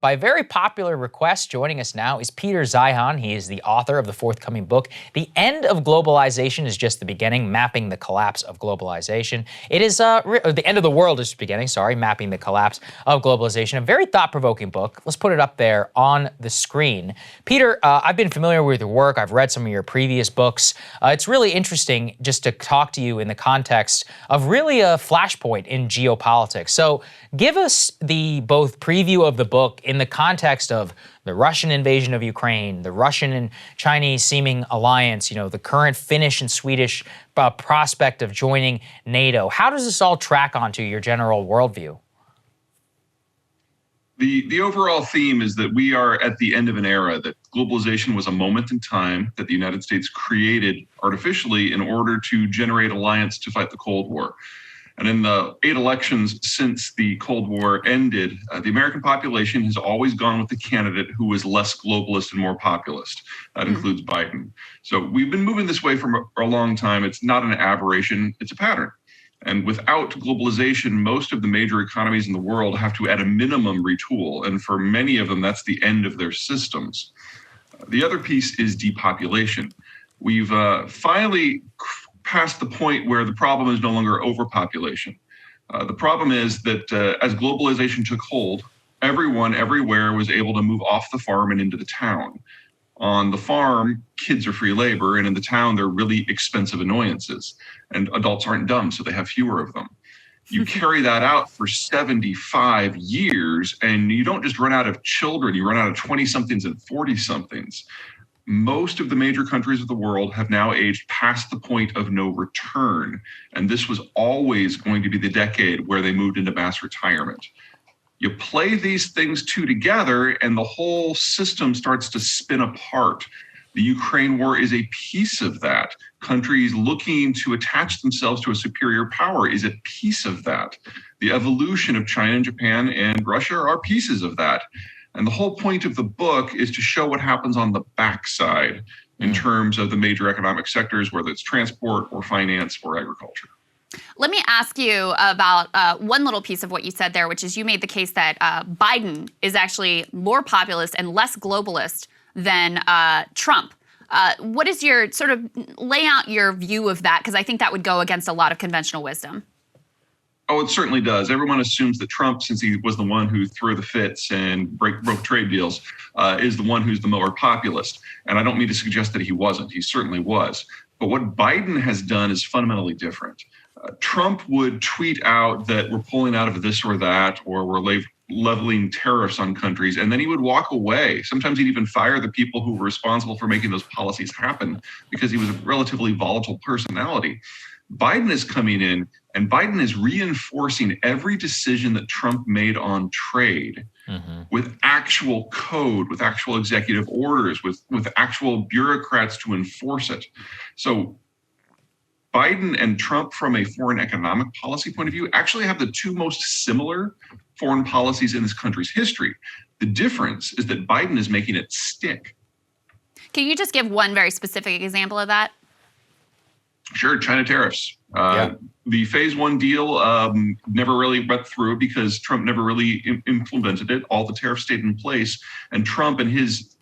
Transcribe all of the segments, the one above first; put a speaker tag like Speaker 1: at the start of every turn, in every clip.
Speaker 1: By very popular request, joining us now is Peter Zeihan. He is the author of the forthcoming book, The End of Globalization is Just the Beginning, Mapping the Collapse of Globalization. It is, The End of the World is Just Beginning, Mapping the Collapse of Globalization. A very thought-provoking book. Let's put it up there on the screen. Peter, I've been familiar with your work. I've read some of your previous books. It's really interesting just to talk to you in the context of really a flashpoint in geopolitics. So give us the both preview of the book in the context of the Russian invasion of Ukraine, the Russian and Chinese seeming alliance, the current Finnish and Swedish prospect of joining NATO. How does this all track onto your general worldview?
Speaker 2: The overall theme is that we are at the end of an era, that globalization was a moment in time that the United States created artificially in order to generate alliance to fight the Cold War. And in the 8 elections since the Cold War ended, the American population has always gone with the candidate who was less globalist and more populist. That includes Biden. So we've been moving this way for a long time. It's not an aberration, it's a pattern. And without globalization, most of the major economies in the world have to, at a minimum, retool. And for many of them, that's the end of their systems. The other piece is depopulation. We've finally past the point where the problem is no longer overpopulation. The problem is that as globalization took hold, everyone everywhere was able to move off the farm and into the town. On the farm, kids are free labor, and in the town, they're really expensive annoyances. And adults aren't dumb, so they have fewer of them. You carry that out for 75 years, and you don't just run out of children, you run out of 20-somethings and 40-somethings. Most of the major countries of the world have now aged past the point of no return. And this was always going to be the decade where they moved into mass retirement. You play these things two together and the whole system starts to spin apart. The Ukraine war is a piece of that. Countries looking to attach themselves to a superior power is a piece of that. The evolution of China and Japan and Russia are pieces of that. And the whole point of the book is to show what happens on the backside in terms of the major economic sectors, whether it's transport or finance or agriculture.
Speaker 3: Let me ask you about one little piece of what you said there, which is you made the case that Biden is actually more populist and less globalist than Trump. What is your sort of lay out your view of that? Because I think that would go against a lot of conventional wisdom.
Speaker 2: Oh, it certainly does. Everyone assumes that Trump, since he was the one who threw the fits and broke trade deals, is the one who's the more populist. And I don't mean to suggest that he wasn't. He certainly was. But what Biden has done is fundamentally different. Trump would tweet out that we're pulling out of this or that, or we're leveling tariffs on countries, and then he would walk away. Sometimes he'd even fire the people who were responsible for making those policies happen because he was a relatively volatile personality. Biden is coming in and Biden is reinforcing every decision that Trump made on trade with actual code, with actual executive orders, with actual bureaucrats to enforce it. So Biden and Trump, from a foreign economic policy point of view, actually have the two most similar foreign policies in this country's history. The difference is that Biden is making it stick.
Speaker 3: Can you just give one very specific example of that?
Speaker 2: Sure, China tariffs. The phase one deal never really went through because Trump never really implemented it. All the tariffs stayed in place. And Trump and his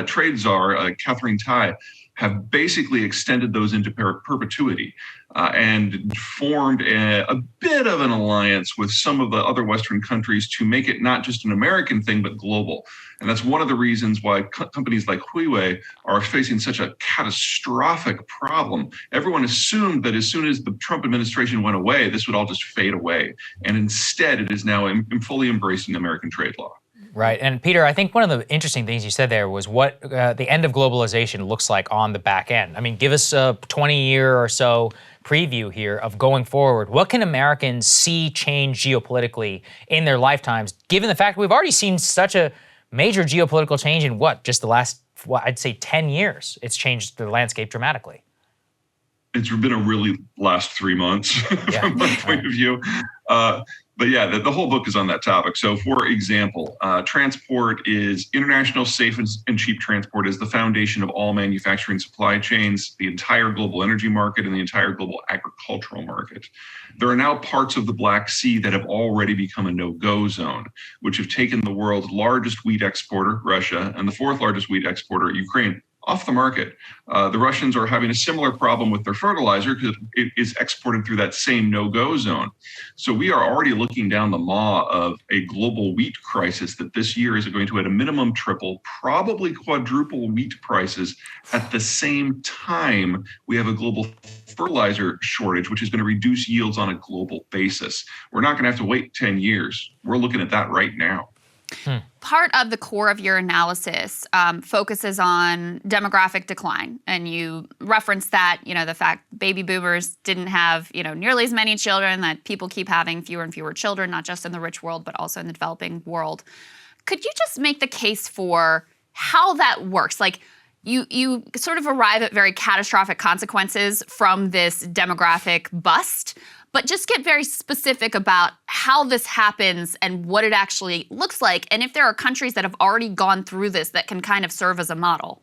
Speaker 2: trade czar, Catherine Tai, have basically extended those into perpetuity and formed a bit of an alliance with some of the other Western countries to make it not just an American thing, but global. And that's one of the reasons why companies like Huawei are facing such a catastrophic problem. Everyone assumed that as soon as the Trump administration went away, this would all just fade away. And instead, it is now fully embracing American trade law.
Speaker 1: Right. And Peter, I think one of the interesting things you said there was what the end of globalization looks like on the back end. I mean, give us a 20-year or so preview here of going forward. What can Americans see change geopolitically in their lifetimes, given the fact we've already seen such a major geopolitical change in just the last, I'd say 10 years. It's changed the landscape dramatically. It's
Speaker 2: been a really last 3 months from my point of view. But yeah, the whole book is on that topic. So for example, international safe and cheap transport is the foundation of all manufacturing supply chains, the entire global energy market, and the entire global agricultural market. There are now parts of the Black Sea that have already become a no-go zone, which have taken the world's largest wheat exporter, Russia, and the fourth largest wheat exporter, Ukraine, off the market. The Russians are having a similar problem with their fertilizer because it is exported through that same no-go zone. So we are already looking down the maw of a global wheat crisis that this year is going to at a minimum triple, probably quadruple wheat prices. At the same time, we have a global fertilizer shortage, which is going to reduce yields on a global basis. We're not going to have to wait 10 years. We're looking at that right now.
Speaker 3: Part of the core of your analysis focuses on demographic decline, and you reference that, the fact baby boomers didn't have, nearly as many children, that people keep having fewer and fewer children, not just in the rich world, but also in the developing world. Could you just make the case for how that works? Like, you sort of arrive at very catastrophic consequences from this demographic bust, but just get very specific about how this happens and what it actually looks like, and if there are countries that have already gone through this that can kind of serve as a model.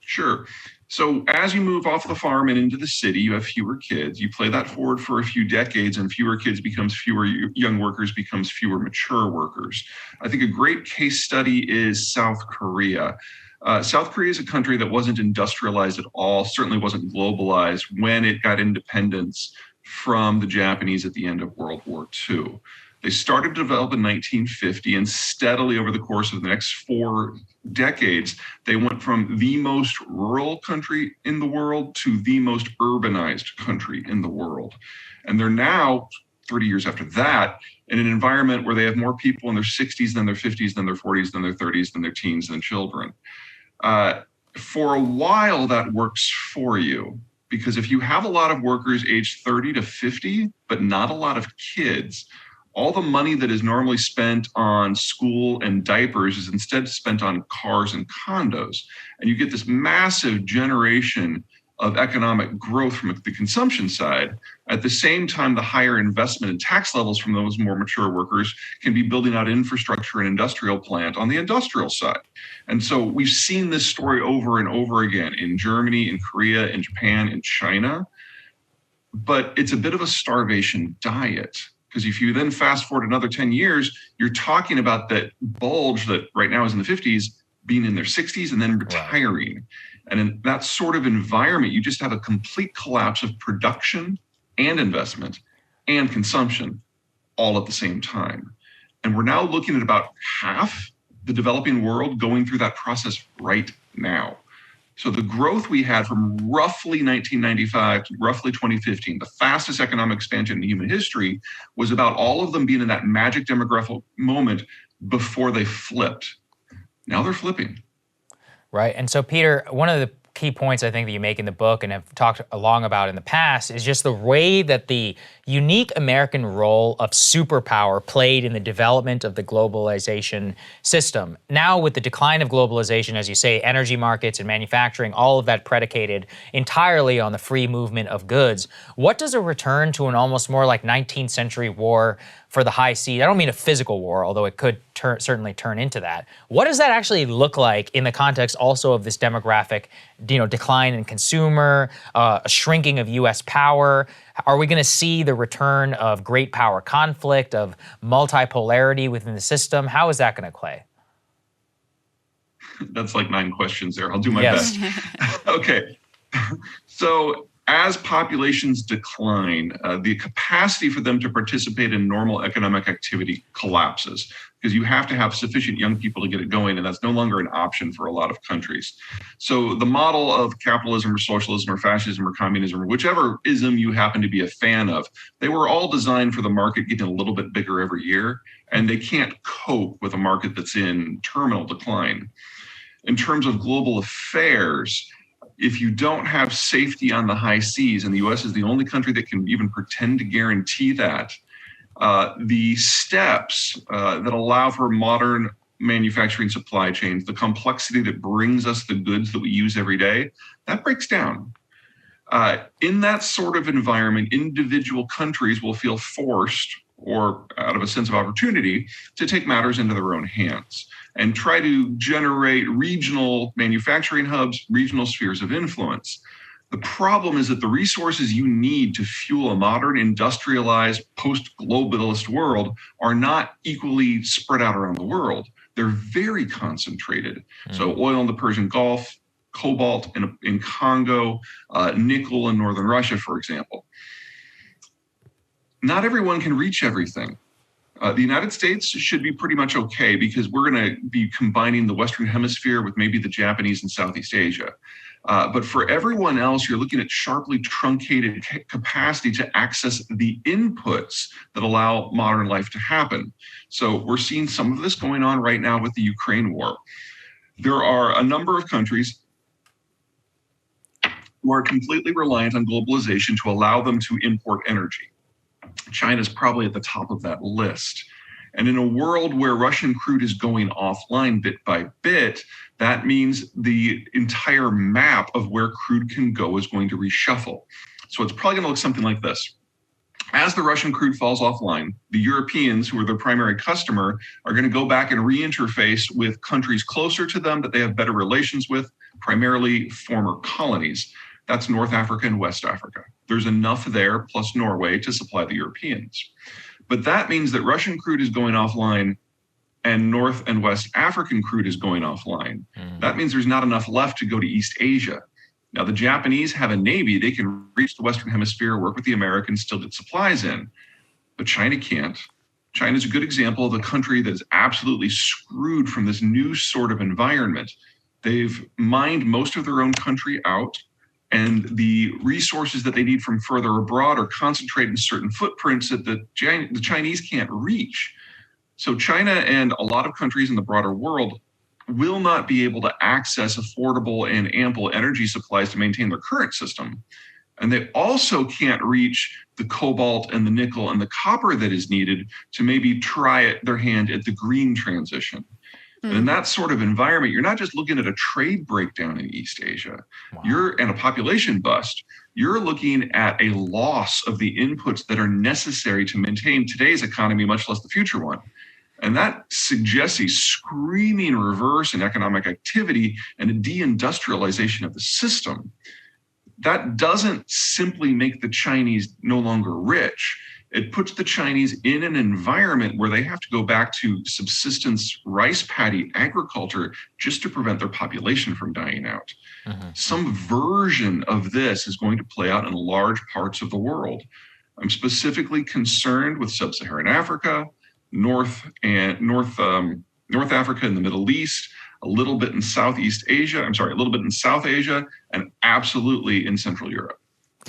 Speaker 2: Sure. So as you move off the farm and into the city, you have fewer kids. You play that forward for a few decades, and fewer kids becomes fewer young workers, becomes fewer mature workers. I think a great case study is South Korea. South Korea is a country that wasn't industrialized at all, certainly wasn't globalized when it got independence from the Japanese at the end of World War II. They started to develop in 1950, and steadily over the course of the next 4 decades, they went from the most rural country in the world to the most urbanized country in the world. And they're now, 30 years after that, in an environment where they have more people in their 60s than their 50s, than their 40s, than their 30s, than their teens, than children. For a while, that works for you. Because if you have a lot of workers aged 30 to 50, but not a lot of kids, all the money that is normally spent on school and diapers is instead spent on cars and condos. And you get this massive generation of economic growth from the consumption side. At the same time, the higher investment and tax levels from those more mature workers can be building out infrastructure and industrial plant on the industrial side. And so we've seen this story over and over again in Germany, in Korea, in Japan, in China. But it's a bit of a starvation diet, because if you then fast forward another 10 years, you're talking about that bulge that right now is in the 50s being in their 60s and then retiring. Right. And in that sort of environment, you just have a complete collapse of production and investment and consumption all at the same time. And we're now looking at about half the developing world going through that process right now. So the growth we had from roughly 1995 to roughly 2015, the fastest economic expansion in human history, was about all of them being in that magic demographic moment before they flipped. Now they're flipping.
Speaker 1: Right. And so, Peter, one of the key points I think that you make in the book and have talked along about in the past is just the way that the unique American role of superpower played in the development of the globalization system. Now, with the decline of globalization, as you say, energy markets and manufacturing, all of that predicated entirely on the free movement of goods. What does a return to an almost more like 19th century war for the high seas? I don't mean a physical war, although it could certainly turn into that. What does that actually look like in the context also of this demographic, decline in consumer, a shrinking of U.S. power? Are we going to see the return of great power conflict, of multipolarity within the system? How is that going to play?
Speaker 2: That's like 9 questions there. I'll do my best. Okay. So as populations decline, the capacity for them to participate in normal economic activity collapses, because you have to have sufficient young people to get it going, and that's no longer an option for a lot of countries. So the model of capitalism or socialism or fascism or communism or whichever ism you happen to be a fan of, they were all designed for the market getting a little bit bigger every year, and they can't cope with a market that's in terminal decline. In terms of global affairs, if you don't have safety on the high seas, and the US is the only country that can even pretend to guarantee that, the steps that allow for modern manufacturing supply chains, the complexity that brings us the goods that we use every day, that breaks down. In that sort of environment, individual countries will feel forced, or out of a sense of opportunity to take matters into their own hands and try to generate regional manufacturing hubs, regional spheres of influence. The problem is that the resources you need to fuel a modern, industrialized, post-globalist world are not equally spread out around the world. They're very concentrated. So oil in the Persian Gulf, cobalt in Congo, nickel in northern Russia, for example. Not everyone can reach everything. The United States should be pretty much okay because we're going to be combining the Western Hemisphere with maybe the Japanese and Southeast Asia. But for everyone else, you're looking at sharply truncated capacity to access the inputs that allow modern life to happen. So we're seeing some of this going on right now with the Ukraine war. There are a number of countries who are completely reliant on globalization to allow them to import energy. China's probably at the top of that list. And in a world where Russian crude is going offline bit by bit, that means the entire map of where crude can go is going to reshuffle. So it's probably going to look something like this. As the Russian crude falls offline, the Europeans, who are their primary customer, are going to go back and reinterface with countries closer to them that they have better relations with, primarily former colonies. That's North Africa and West Africa. There's enough there, plus Norway, to supply the Europeans. But that means that Russian crude is going offline and North and West African crude is going offline. That means there's not enough left to go to East Asia. Now, the Japanese have a navy. They can reach the Western Hemisphere, work with the Americans, still get supplies in. But China can't. China is a good example of a country that is absolutely screwed from this new sort of environment. They've mined most of their own country out, and the resources that they need from further abroad are concentrated in certain footprints that the Chinese can't reach. So China and a lot of countries in the broader world will not be able to access affordable and ample energy supplies to maintain their current system. And they also can't reach the cobalt and the nickel and the copper that is needed to maybe try their hand at the green transition. And in that sort of environment, you're not just looking at a trade breakdown in East Asia, and a population bust. You're looking at a loss of the inputs that are necessary to maintain today's economy, much less the future one. And that suggests a screaming reverse in economic activity and a deindustrialization of the system. That doesn't simply make the Chinese no longer rich. It puts the Chinese in an environment where they have to go back to subsistence rice paddy agriculture just to prevent their population from dying out. Some version of this is going to play out in large parts of the world. I'm specifically concerned with sub-Saharan Africa, North Africa and the Middle East, a little bit in Southeast Asia, a little bit in South Asia, and absolutely in Central Europe.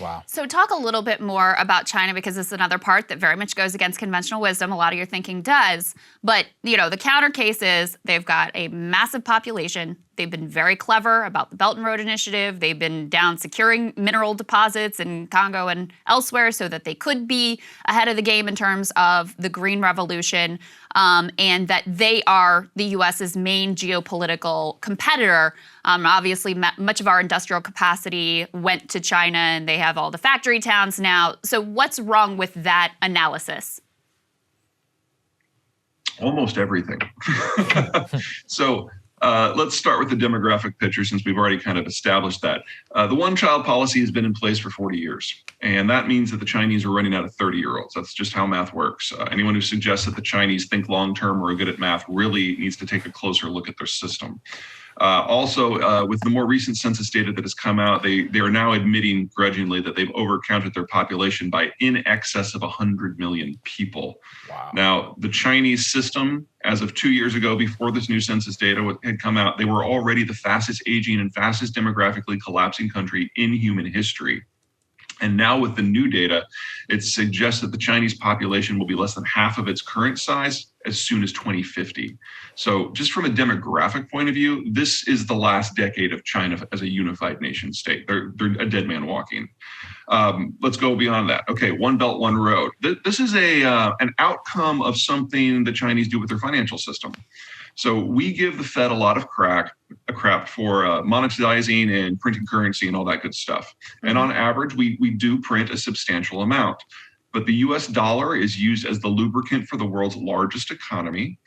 Speaker 1: Wow.
Speaker 3: So talk a little bit more about China, because it's another part that very much goes against conventional wisdom. A lot of your thinking does. But, the counter case is they've got a massive population. They've been very clever about the Belt and Road Initiative. They've been down securing mineral deposits in Congo and elsewhere so that they could be ahead of the game in terms of the Green Revolution, and that they are the U.S.'s main geopolitical competitor. Obviously, much of our industrial capacity went to China, and they have all the factory towns now. So what's wrong with that analysis?
Speaker 2: Almost everything. So let's start with the demographic picture, since we've already kind of established that. The one-child policy has been in place for 40 years, and that means that the Chinese are running out of 30-year-olds. That's just how math works. Anyone who suggests that the Chinese think long-term or are good at math really needs to take a closer look at their system. Also, with the more recent census data that has come out, they are now admitting grudgingly that they've overcounted their population by in excess of 100 million people.
Speaker 1: Wow.
Speaker 2: Now, the Chinese system, as of 2 years ago, before this new census data had come out, they were already the fastest aging and fastest demographically collapsing country in human history. And now with the new data, it suggests that the Chinese population will be less than half of its current size as soon as 2050. So just from a demographic point of view, this is the last decade of China as a unified nation state. They're a dead man walking. Let's go beyond that. Okay, One Belt, One Road. This is an outcome of something the Chinese do with their financial system. So we give the Fed a lot of crap for monetizing and printing currency and all that good stuff. And on average, we do print a substantial amount. but the US dollar is used as the lubricant for the world's largest economy.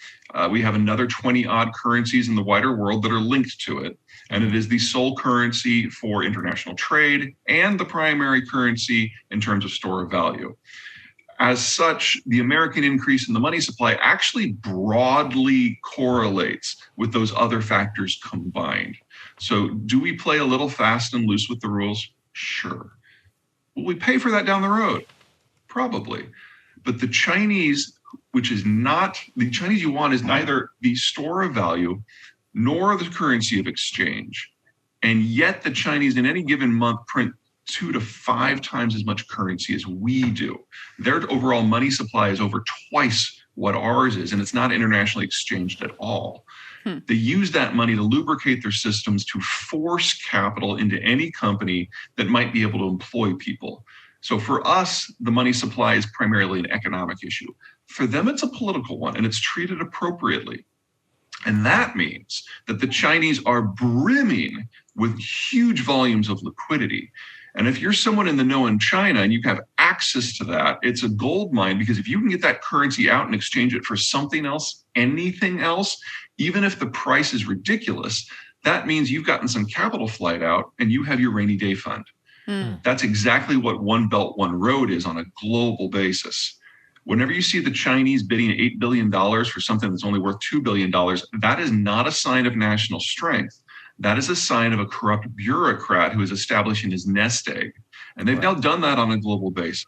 Speaker 2: We have another 20 odd currencies in the wider world that are linked to it. And it is the sole currency for international trade and the primary currency in terms of store of value. As such, the American increase in the money supply actually broadly correlates with those other factors combined. So do we play a little fast and loose with the rules? Sure. Will we pay for that down the road? Probably. But the Chinese, the Chinese yuan is neither the store of value nor the currency of exchange. And yet the Chinese in any given month print 2 to 5 times as much currency as we do. Their overall money supply is over twice what ours is, and it's not internationally exchanged at all. They use that money to lubricate their systems to force capital into any company that might be able to employ people. So for us, the money supply is primarily an economic issue. For them, it's a political one, and it's treated appropriately. And that means that the Chinese are brimming with huge volumes of liquidity. And if you're someone in the know in China and you have access to that, it's a gold mine, because if you can get that currency out and exchange it for something else, anything else, even if the price is ridiculous, that means you've gotten some capital flight out and you have your rainy day fund. That's exactly what One Belt, One Road is on a global basis. Whenever you see the Chinese bidding $8 billion for something that's only worth $2 billion, that is not a sign of national strength. That is a sign of a corrupt bureaucrat who is establishing his nest egg. And they've now done that on a global basis.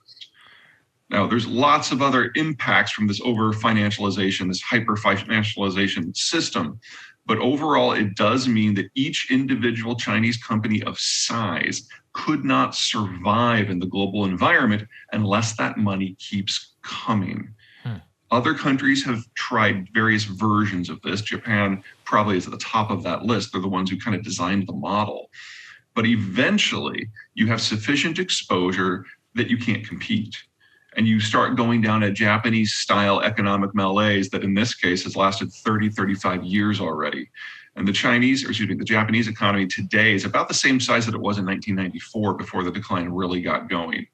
Speaker 2: Now, there's lots of other impacts from this over-financialization, this hyper-financialization system. But overall, it does mean that each individual Chinese company of size could not survive in the global environment unless that money keeps coming. Other countries have tried various versions of this. Japan probably is at the top of that list. They're the ones who kind of designed the model. But eventually, you have sufficient exposure that you can't compete. And you start going down a Japanese-style economic malaise that in this case has lasted 30, 35 years already. And the Japanese economy today is about the same size that it was in 1994 before the decline really got going.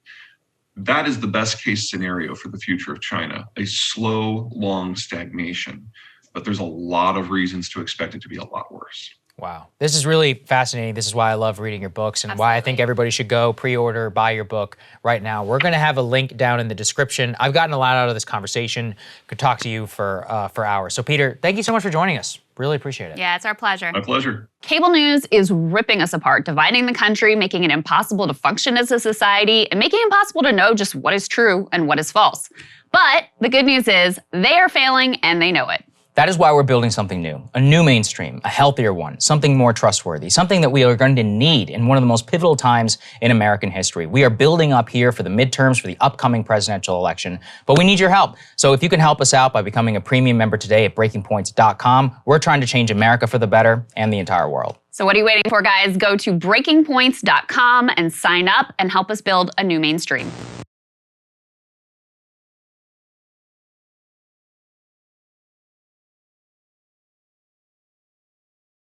Speaker 2: That is the best case scenario for the future of China, a slow, long stagnation. But there's a lot of reasons to expect it to be a lot worse.
Speaker 1: Wow. This is really fascinating. This is why I love reading your books and why I think everybody should go pre-order, buy your book right now. We're going to have a link down in the description. I've gotten a lot out of this conversation. Could talk to you for hours. So Peter, thank you so much for joining us. Really appreciate it.
Speaker 3: Yeah, it's our pleasure.
Speaker 2: My pleasure.
Speaker 3: Cable news is ripping us apart, dividing the country, making it impossible to function as a society, and making it impossible to know just what is true and what is false. But the good news is they are failing and they know it.
Speaker 1: That is why we're building something new, a new mainstream, a healthier one, something more trustworthy, something that we are going to need in one of the most pivotal times in American history. We are building up here for the midterms, for the upcoming presidential election, but we need your help. So if you can help us out by becoming a premium member today at breakingpoints.com, we're trying to change America for the better and the entire world.
Speaker 3: So what are you waiting for, guys? Go to breakingpoints.com and sign up and help us build a new mainstream.